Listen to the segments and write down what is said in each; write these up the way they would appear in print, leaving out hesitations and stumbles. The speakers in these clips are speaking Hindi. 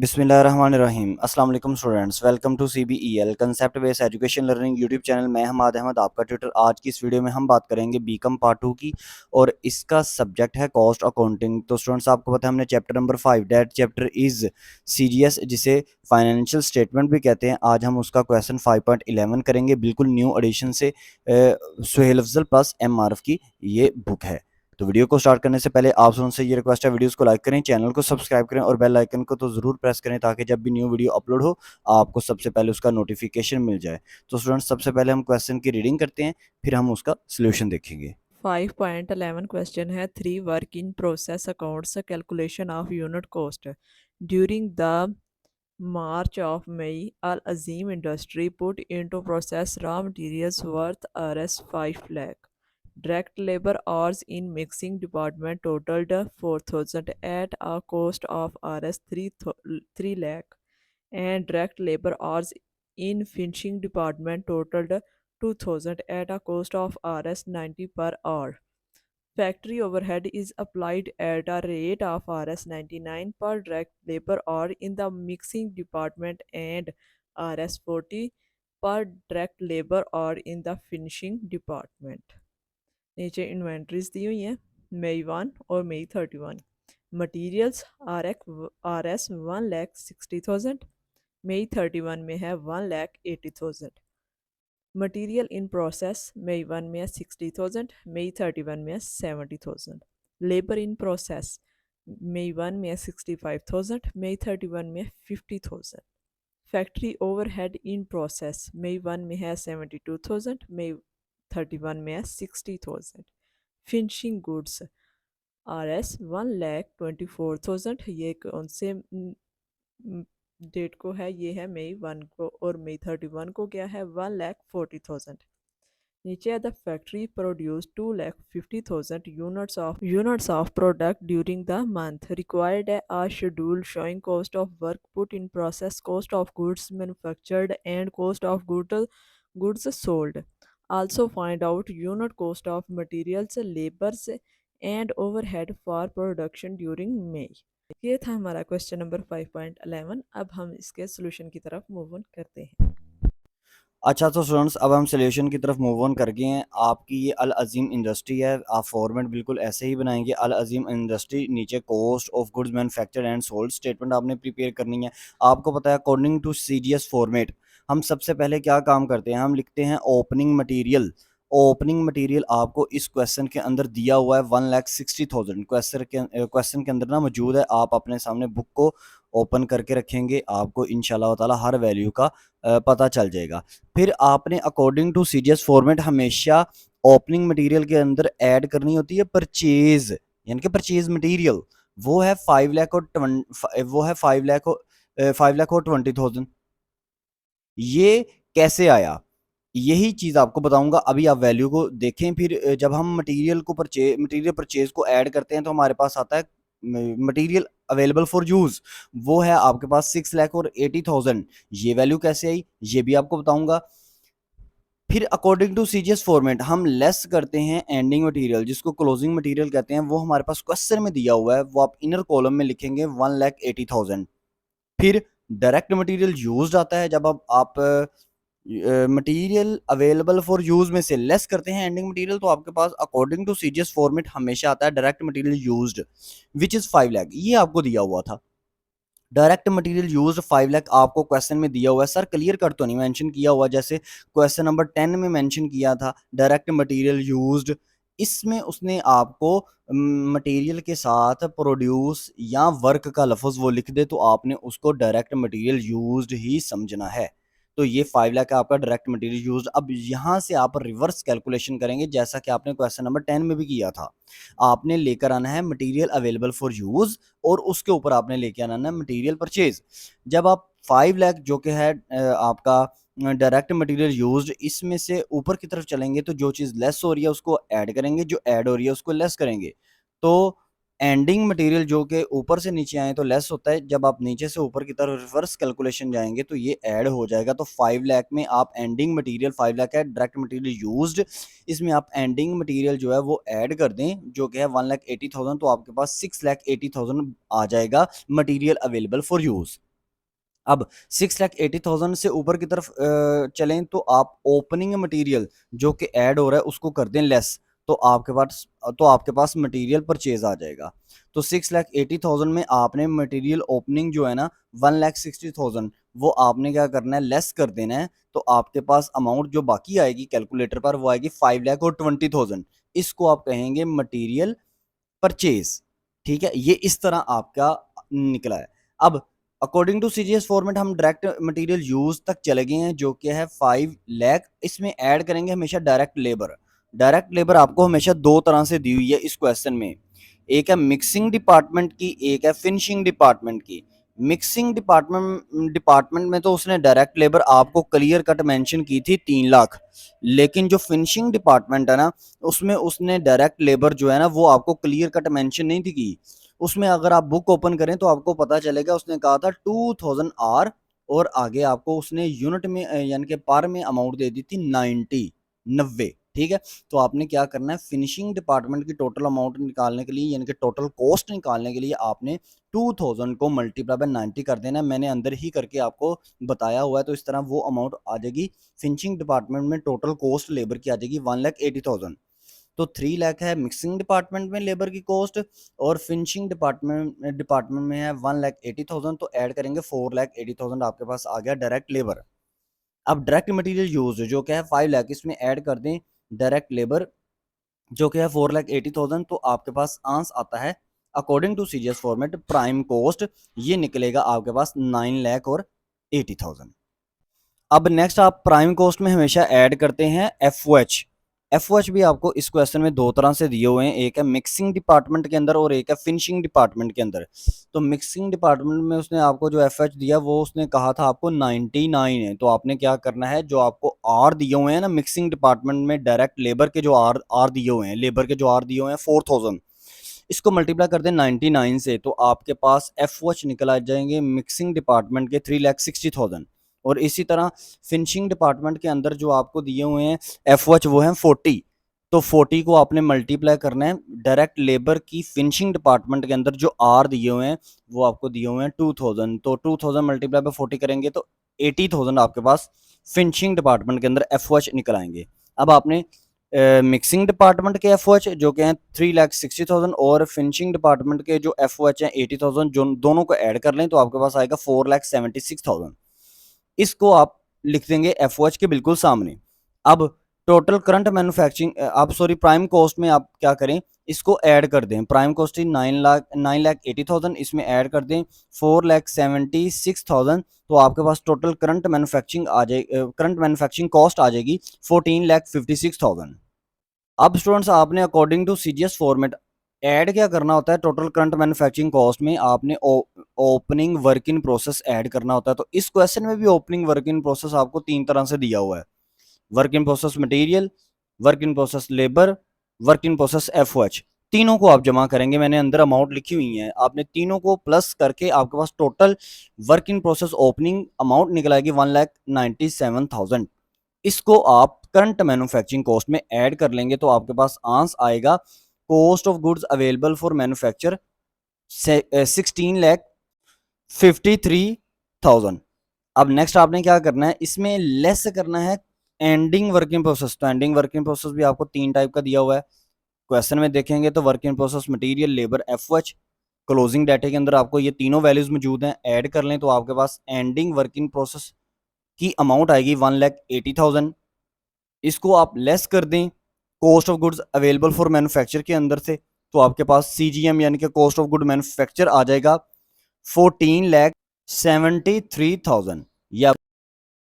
बिस्मिल्लाहिर्रहमानिर्रहीम। अस्सलाम वालेकुम students, welcome to CBEL concept based education learning YouTube channel. मैं हमाद अहमद आपका ट्यूटर। आज की इस वीडियो में हम बात करेंगे बीकॉम पार्ट 2 की और इसका सब्जेक्ट है कॉस्ट अकाउंटिंग। तो स्टूडेंट्स, आपको पता है हमने chapter number 5 that chapter is CGS जिसे फाइनेंशियल स्टेटमेंट भी कहते हैं। आज हम उसका क्वेश्चन 5.11 करेंगे, बिल्कुल न्यू एडिशन से सुहेल अफजल प्लस एम आरफ की ये बुक है। तो वीडियो को स्टार्ट करने से पहले आप सबसे ये रिक्वेस्ट है, वीडियोस को लाइक करें, चैनल को सब्सक्राइब करें और बेल आइकन को तो ज़रूर प्रेस करें ताकि जब भी न्यू वीडियो अपलोड हो आपको सबसे पहले उसका नोटिफिकेशन मिल जाए। तो स्टूडेंट्स, सबसे पहले हम क्वेश्चन की रीडिंग करते हैं, फिर हम उसका सोल्यूशन देखेंगे। 5.11 क्वेश्चन है 3 work in process accounts calculation of unit cost during the March of May, Al Azim Industry put into process raw materials worth Rs 5 lakh. Direct labor hours in mixing department totaled 4,000 at a cost of Rs 3 lakh, and direct labor hours in finishing department totaled 2,000 at a cost of Rs 90 per hour. Factory overhead is applied at a rate of Rs 99 per direct labor hour in the mixing department and Rs 40 per direct labor hour in the finishing department. नीचे इन्वेंट्रीज दी हुई हैं मई 1 और मई 31। मटीरियल्स आर एस 1,60,000, मई 31 में है 1,80,000। मटेरियल इन प्रोसेस मई 1 में है 60,000, मई 31 में है 70,000। लेबर इन प्रोसेस मई 1 में है 65,000, मई 31 में है 50,000। फैक्ट्री ओवरहेड इन प्रोसेस मई 1 में है 72,000, मई 31 में है 60,000। फिनिशिंग गुड्स RS 1,24,000, ये कौन से डेट को है? ये है मई 1 को, और मई 31 को क्या है? 1,40,000। नीचे है the factory produce 2,50,000 units of product during the month. Required a schedule showing cost of work put in process, cost of goods manufactured, and cost of goods sold. Also find out unit cost of materials, labors, and overhead for production during May. ये था हमारा क्वेश्चन नंबर 5.11। अब हम इसके सोल्यूशन की तरफ मूव ऑन करते हैं। अच्छा, तो स्टूडेंट्स, अब हम सोल्यूशन की तरफ मूव ऑन कर गए हैं। आपकी ये अल अज़ीम इंडस्ट्री है, आप फॉर्मेट बिल्कुल ऐसे ही बनाएंगे। अल अज़ीम इंडस्ट्री, नीचे cost of goods manufactured and sold statement आपने प्रिपेयर करनी है। आपको पता है अकॉर्डिंग टू CGS फॉर्मेट हम सबसे पहले क्या काम करते हैं, हम लिखते हैं ओपनिंग मटीरियल। ओपनिंग मटेरियल आपको इस क्वेश्चन के अंदर दिया हुआ है 1,60,000। क्वेश्चन के अंदर ना मौजूद है। आप अपने सामने बुक को ओपन करके रखेंगे, आपको इंशाल्लाह ताला हर वैल्यू का पता चल जाएगा। फिर आपने अकॉर्डिंग टू CGS फॉर्मेट हमेशा ओपनिंग मटेरियल के अंदर ऐड करनी होती है परचेज, यानी कि परचेज मटेरियल। वो है 5 लाख और 20,000। ये कैसे आया, यही चीज़ आपको बताऊंगा। अभी आप वैल्यू को देखें। फिर जब हम मटेरियल परचेज को ऐड करते हैं तो हमारे पास आता है मटेरियल अवेलेबल फॉर यूज। वो है आपके पास 6,80,000। ये वैल्यू कैसे आई, ये भी आपको बताऊंगा। फिर अकॉर्डिंग टू CGS फॉर्मेट हम लेस करते हैं एंडिंग मटेरियल, जिसको क्लोजिंग मटेरियल कहते हैं। वो हमारे पास क्वेश्चन में दिया हुआ है, वो आप इनर कॉलम में लिखेंगे 1,80,000। फिर डायरेक्ट मटेरियल यूज्ड आता है, जब आप मटेरियल अवेलेबल फॉर यूज में से लेस करते हैं एंडिंग मटेरियल, तो आपके पास अकॉर्डिंग टू CGS फॉर्मेट हमेशा आता है direct material used which is 5 lakh. ये आपको दिया हुआ था। डायरेक्ट मटेरियल यूज्ड 5 लाख आपको क्वेश्चन में दिया हुआ है। सर क्लियर कट तो नहीं मेंशन किया हुआ, जैसे क्वेश्चन नंबर 10 में मेंशन किया था डायरेक्ट मटेरियल यूज्ड। इसमें उसने आपको मटेरियल के साथ प्रोड्यूस या वर्क का लफ्ज वो लिख दे तो आपने उसको डायरेक्ट मटेरियल यूज्ड ही समझना है। तो ये 5 लाख का आपका डायरेक्ट मटेरियल यूज्ड। अब यहाँ से आप रिवर्स कैलकुलेशन करेंगे जैसा कि आपने क्वेश्चन नंबर 10 में भी किया था। आपने लेकर आना है मटेरियल अवेलेबल फॉर यूज और उसके ऊपर आपने लेके आना है मटेरियल परचेज। जब आप 5 लाख जो कि है आपका डायरेक्ट मटेरियल यूज्ड, इसमें से ऊपर की तरफ चलेंगे तो जो चीज़ लेस हो रही है उसको ऐड करेंगे, जो ऐड हो रही है उसको लेस करेंगे। तो एंडिंग मटेरियल जो कि ऊपर से नीचे आए तो लेस होता है, जब आप नीचे से ऊपर की तरफ रिवर्स कैलकुलेशन जाएंगे तो ये ऐड हो जाएगा। तो 5 लाख में आप एंडिंग मटेरियल 5 लाख है डायरेक्ट मटेरियल यूज्ड, इसमें आप एंडिंग मटेरियल जो है वो ऐड कर दें जो कि है 1,80,000, तो आपके पास 6,80,000 आ जाएगा मटेरियल अवेलेबल फॉर यूज। अब 6,80,000 से ऊपर की तरफ चलें तो आप ओपनिंग मटेरियल जो कि ऐड हो रहा है उसको कर दें लेस, तो आपके पास मटेरियल परचेज आ जाएगा। तो 6,80,000 में आपने मटेरियल ओपनिंग जो है ना 1,60,000 वो आपने क्या करना है लेस कर देना है, तो आपके पास अमाउंट जो बाकी आएगी कैलकुलेटर पर वो आएगी 5,20,000। इसको आप कहेंगे मटेरियल परचेज। ठीक है, ये इस तरह आपका निकला है। अब अकॉर्डिंग टू सीजीएस फॉर्मेट हम डायरेक्ट मटेरियल यूज तक चले गए हैं जो कि है 5 लाख। इसमें ऐड करेंगे हमेशा डायरेक्ट लेबर। डायरेक्ट लेबर आपको हमेशा दो तरह से दी हुई है इस क्वेश्चन में, एक है मिक्सिंग डिपार्टमेंट की, एक है फिनिशिंग डिपार्टमेंट की। मिक्सिंग डिपार्टमेंट में तो उसने डायरेक्ट लेबर आपको क्लियर कट मेंशन की थी 3 लाख, लेकिन जो फिनिशिंग डिपार्टमेंट है ना उसमें उसने डायरेक्ट लेबर जो है ना वो आपको क्लियर कट मेंशन नहीं थी की। उसमें अगर आप बुक ओपन करें तो आपको पता चलेगा उसने कहा था 2000 आर, और आगे आपको उसने यूनिट में यानी कि पर में अमाउंट दे दी थी 90। ठीक है, तो आपने क्या करना है फिनिशिंग डिपार्टमेंट की टोटल अमाउंट निकालने के लिए यानी कि टोटल कॉस्ट निकालने के लिए आपने 2000 को मल्टीप्लाई बाय 90 कर देना है। मैंने अंदर ही करके आपको बताया हुआ है, तो इस तरह वो अमाउंट आ जाएगी। फिनिशिंग डिपार्टमेंट में टोटल कॉस्ट लेबर की आ जाएगी 1,80,000। तो 3 लाख है मिक्सिंग डिपार्टमेंट में लेबर की कॉस्ट, और फिनिशिंग डिपार्टमेंट में है 1,80,000। तो ऐड करेंगे 4,80,000, आपके पास आ गया डायरेक्ट लेबर। अब डायरेक्ट मटेरियल यूज जो क्या है 5 लाख, इसमें ऐड कर दें डायरेक्ट लेबर जो कि है 4,80,000। तो आपके पास आंसर आता है according to CGS format prime cost, ये निकलेगा आपके पास 9,80,000। अब नेक्स्ट आप प्राइम कॉस्ट में हमेशा ऐड करते हैं एफओएच। एफओएच भी आपको इस क्वेश्चन में दो तरह से दिए हुए हैं, एक है मिक्सिंग डिपार्टमेंट के अंदर और एक है फिनिशिंग डिपार्टमेंट के अंदर। तो मिक्सिंग डिपार्टमेंट में उसने आपको जो एफएच दिया वो उसने कहा था आपको 99 है। तो आपने क्या करना है, जो आपको आर दिए हुए हैं ना मिक्सिंग डिपार्टमेंट में डायरेक्ट लेबर के जो आर आर दिए हुए हैं, लेबर के जो आर दिए हुए हैं 4,000, इसको मल्टीप्लाई कर दें 99 से, तो आपके पास एफओएच निकल आ जाएंगे मिक्सिंग डिपार्टमेंट के 3,60,000। और इसी तरह फिनिशिंग डिपार्टमेंट के अंदर जो आपको दिए हुए हैं एफओएच वो हैं 40। तो 40 को आपने मल्टीप्लाई करना है डायरेक्ट लेबर की फिनिशिंग डिपार्टमेंट के अंदर जो आर दिए हुए हैं वो आपको दिए हुए हैं 2000। तो 2000 मल्टीप्लाई बाय 40 करेंगे तो 80,000 आपके पास फिनिशिंग डिपार्टमेंट के अंदर एफओएच निकल आएंगे। अब आपने मिक्सिंग डिपार्टमेंट के एफओएच जो कि हैं 3,60,000 और फिनिशिंग डिपार्टमेंट के जो एफओएच हैं 80,000, जो दोनों को ऐड कर लें तो आपके पास आएगा 4,76,000। इसको आप लिख देंगे एफओएच के बिल्कुल सामने। अब टोटल करंट मैन्युफैक्चरिंग आप सॉरी प्राइम कॉस्ट में आप क्या करें, इसको ऐड कर दें। प्राइम कॉस्ट 9,80,000, इसमें ऐड कर दें 4,76,000। तो आपके पास टोटल करंट मैन्युफैक्चरिंग आ जाए करंट मैन्युफैक्चरिंग कॉस्ट आ जाएगी 14,56,000। अब स्टूडेंट्स आपने according to CGS format add क्या करना होता है, टोटल करंट मैन्युफैक्चरिंग कॉस्ट में आपने opening work in process add करना होता है। तो इस क्वेश्चन में भी ओपनिंग वर्क इन प्रोसेस आपको तीन तरह से दिया हुआ है, work in process material, work in process labour, work in process FOH. तीनों को आप जमा करेंगे, मैंने अंदर अमाउंट लिखी हुई है, आपने तीनों को प्लस करके आपके पास total work in process opening amount निकल आएगी 1,97,000। इसको आप करंट मैन्युफैक्चरिंग कॉस्ट में ऐड कर लेंगे तो आपके पास आंसर आएगा cost of goods available for manufacture 16,53,000। अब नेक्स्ट आपने क्या करना है, इसमें लेस करना है एंडिंग वर्किंग प्रोसेस। तो एंडिंग वर्किंग प्रोसेस भी आपको तीन टाइप का दिया हुआ है क्वेश्चन में देखेंगे तो working process material labour FOH. Closing data के अंदर आपको ये तीनों वैल्यूज मौजूद हैं, ऐड कर लें तो आपके पास एंडिंग वर्किंग प्रोसेस की अमाउंट आएगी 1,80,000। इसको आप लेस कर दें cost of goods available for manufacture के अंदर से, तो आपके पास सीजीएम यानी कि कॉस्ट ऑफ गुड मैन्युफैक्चर आ जाएगा 14,73,000। या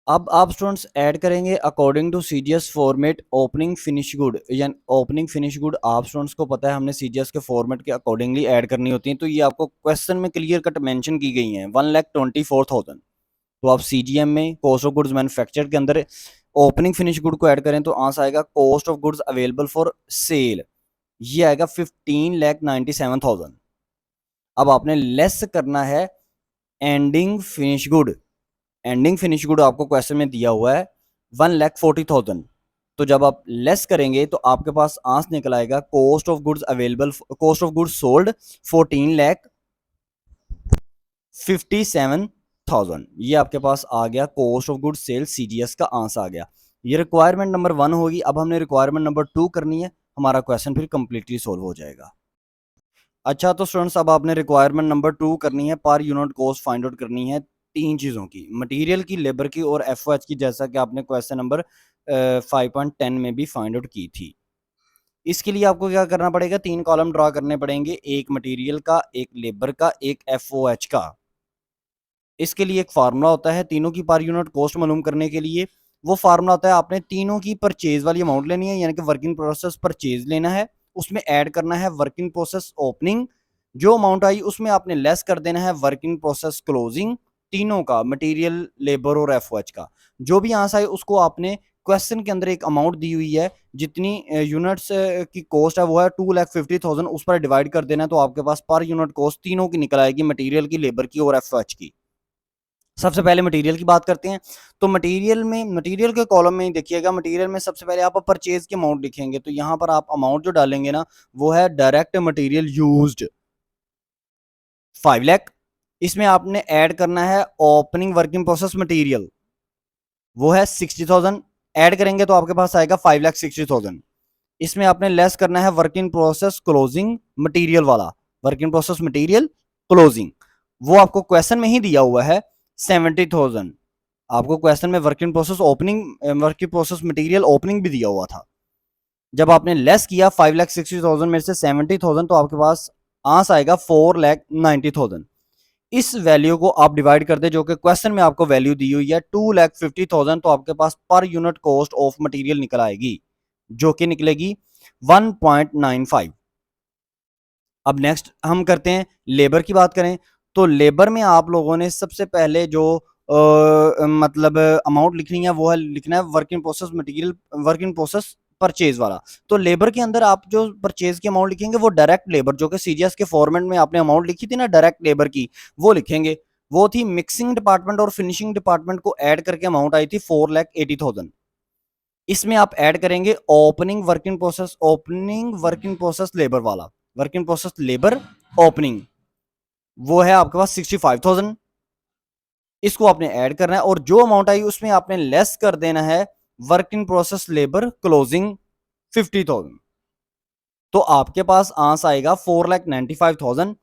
अब आप स्टूडेंट्स ऐड करेंगे according to CGS format opening finish good. यानी ओपनिंग फिनिश गुड आप स्टूडेंट्स को पता है हमने सीजीएस के फॉर्मेट के अकॉर्डिंगली ऐड करनी होती है, तो ये आपको क्वेश्चन में क्लियर कट मेंशन की गई हैं 1,24,000। तो आप सीजीएम में कॉस्ट ऑफ गुड्स मैन्युफैक्चर के अंदर ओपनिंग फिनिश गुड को ऐड करें तो आंसर आएगा cost of goods available for sale, ये आएगा 15,97,000। अब आपने लेस करना है ending finish good. Ending finish good आपको क्वेश्चन में दिया हुआ है 1,40,000। तो जब आप लेस करेंगे तो आपके पास आंसर निकल आएगा cost of goods available cost of goods sold 14,57,000। 1000। ये आपके पास आ गया cost of goods sale CGS का आंसर आ गया। ये रिक्वायरमेंट नंबर 1 होगी। अब हमने रिक्वायरमेंट नंबर 2 करनी है, हमारा क्वेश्चन फिर कंप्लीटली सोल्व हो जाएगा। अच्छा तो स्टूडेंट्स अब आपने रिक्वायरमेंट नंबर 2 करनी है, per unit cost find out करनी है 3 चीज़ों की, मटेरियल की, लेबर की और FOH की, जैसा कि आपने क्वेश्चन नंबर 5.10 में भी फाइंड आउट की थी। इसके लिए आपको क्या करना पड़ेगा, 3 कॉलम ड्रा करने पड़ेंगे, एक मटेरियल का, एक लेबर का, एक FOH का। इसके लिए एक फार्मूला होता है तीनों की पर यूनिट कॉस्ट मालूम करने के लिए। वो फार्मूला होता है, आपने तीनों की परचेज वाली अमाउंट लेनी है, यानी कि वर्किंग प्रोसेस परचेज लेना है, उसमें ऐड करना है वर्किंग प्रोसेस ओपनिंग, जो अमाउंट आई उसमें आपने लेस कर देना है वर्किंग प्रोसेस क्लोजिंग, तीनों का, मटेरियल, लेबर और FOH का। जो भी आंसर आए उसको आपने क्वेश्चन के अंदर एक अमाउंट दी हुई है, जितनी यूनिट्स की कॉस्ट है वो है 2,50,000, उस पर डिवाइड कर देना है, तो आपके पास पर यूनिट कॉस्ट तीनों की निकल आएगी, मटेरियल की, लेबर की और FOH की। सबसे पहले मटेरियल की बात करते हैं। तो मटेरियल के कॉलम में ही देखिएगा, मटेरियल में सबसे पहले आप परचेज की अमाउंट लिखेंगे, तो यहां पर आप अमाउंट जो डालेंगे ना, वो है डायरेक्ट मटेरियल यूज्ड 5 लाख। इसमें आपने ऐड करना है ओपनिंग वर्किंग प्रोसेस मटेरियल, वो है 60,000। ऐड करेंगे तो आपके पास आएगा 5,60,000। इसमें आपने लेस करना है वर्किंग प्रोसेस क्लोजिंग मटेरियल वाला, वर्किंग प्रोसेस मटेरियल क्लोजिंग, वो आपको क्वेश्चन में ही दिया हुआ है 70,000। आपको क्वेश्चन में working process opening, working process material opening भी दिया हुआ था। जब आपने लेस किया 5,60,000 में से 70,000, तो आपके पास आंसर आएगा 4,90,000। इस वैल्यू को आप डिवाइड कर दे, जो कि क्वेश्चन में आपको वैल्यू दी हुई है 2,50,000, तो आपके पास per unit cost of material निकल आएगी, जो कि निकलेगी 1.95। अब नेक्स्ट हम करते हैं लेबर की बात करें, तो लेबर में आप लोगों ने सबसे पहले जो मतलब अमाउंट लिखनी है, वो है लिखना है working process material, working process purchase वाला। तो लेबर के अंदर आप जो परचेज की अमाउंट लिखेंगे वो डायरेक्ट लेबर, जो कि CGS के फॉर्मेट में आपने अमाउंट लिखी थी ना डायरेक्ट लेबर की, वो लिखेंगे। वो थी मिक्सिंग डिपार्टमेंट और फिनिशिंग डिपार्टमेंट को ऐड करके अमाउंट आई थी 4,80,000। इसमें आप ऐड करेंगे ओपनिंग वर्किंग प्रोसेस लेबर वाला, वर्किंग प्रोसेस लेबर ओपनिंग, वो है आपके पास 65,000। इसको आपने ऐड करना है और जो अमाउंट आई उसमें आपने लेस कर देना है वर्किंग प्रोसेस लेबर क्लोजिंग 50,000। तो आपके पास आंसर आएगा 4,95,000।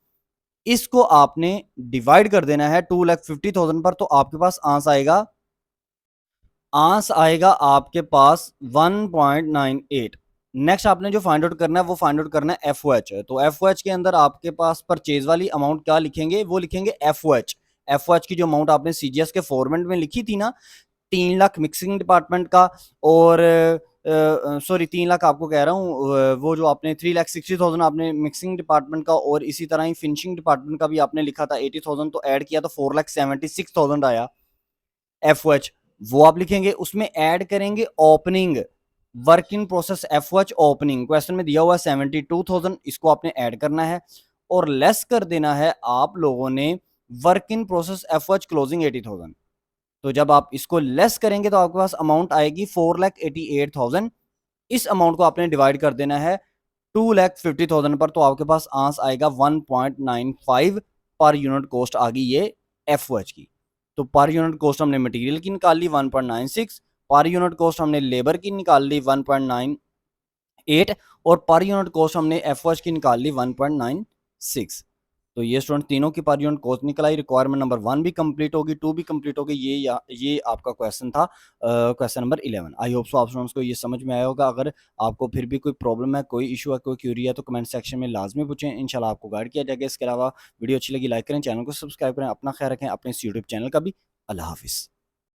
इसको आपने डिवाइड कर देना है 2,50,000 पर, तो आपके पास आंसर आएगा आपके पास 1.98। नेक्स्ट आपने जो फाइंड आउट करना है वो फाइंड आउट करना है FOH। तो FOH के अंदर आपके पास परचेज वाली अमाउंट क्या लिखेंगे, वो लिखेंगे FOH की जो अमाउंट आपने CGS के फॉर्मेट में लिखी थी ना, 3 लाख मिक्सिंग डिपार्टमेंट का, और सॉरी 3 लाख आपको कह रहा हूँ, वो जो आपने 3,60,000 आपने मिक्सिंग डिपार्टमेंट का, और इसी तरह ही फिनिशिंग डिपार्टमेंट का भी आपने लिखा था 80,000, तो ऐड किया तो 4,76,000 आया FOH, वो आप लिखेंगे। उसमें ऐड करेंगे opening working process FOH opening, question में दिया हुआ 72,000, इसको आपने ऐड करना है और लेस कर देना है आप लोगों ने वर्किंग प्रोसेस FOH क्लोजिंग 80,000। तो जब आप इसको लेस करेंगे तो आपके पास अमाउंट आएगी 4,88,000। इस अमाउंट को आपने डिवाइड कर देना है 2,50,000 पर, तो आपके पास आंसर आएगा 1.95 पर यूनिट कॉस्ट आ गई ये FOH की। तो पर यूनिट कॉस्ट हमने मटेरियल की निकाल ली 1.96, पर यूनिट कॉस्ट हमने लेबर की निकाल ली 1.98, और पर यूनिट कॉस्ट हमने FOH की निकाल ली 1.96। तो ये स्टूडेंट तीनों की पर यूनिट कॉस्ट निकल आई। रिक्वायरमेंट नंबर 1 भी कंप्लीट होगी, 2 भी कंप्लीट होगी। ये आपका क्वेश्चन था, question number 11। I hope so आप स्टूडेंट्स को ये समझ में आया होगा। अगर आपको फिर भी कोई प्रॉब्लम है, कोई इशू है, कोई क्यूरी है, तो कमेंट सेक्शन में लाजमी पूछें, इंशाल्लाह आपको गाइड किया जाएगा। इसके अलावा वीडियो अच्छी लगी लाइक करें, चैनल को सब्सक्राइब करें, अपना ख्याल रखें, अपने इस यूट्यूब चैनल का भी। अल्लाह हाफिज़।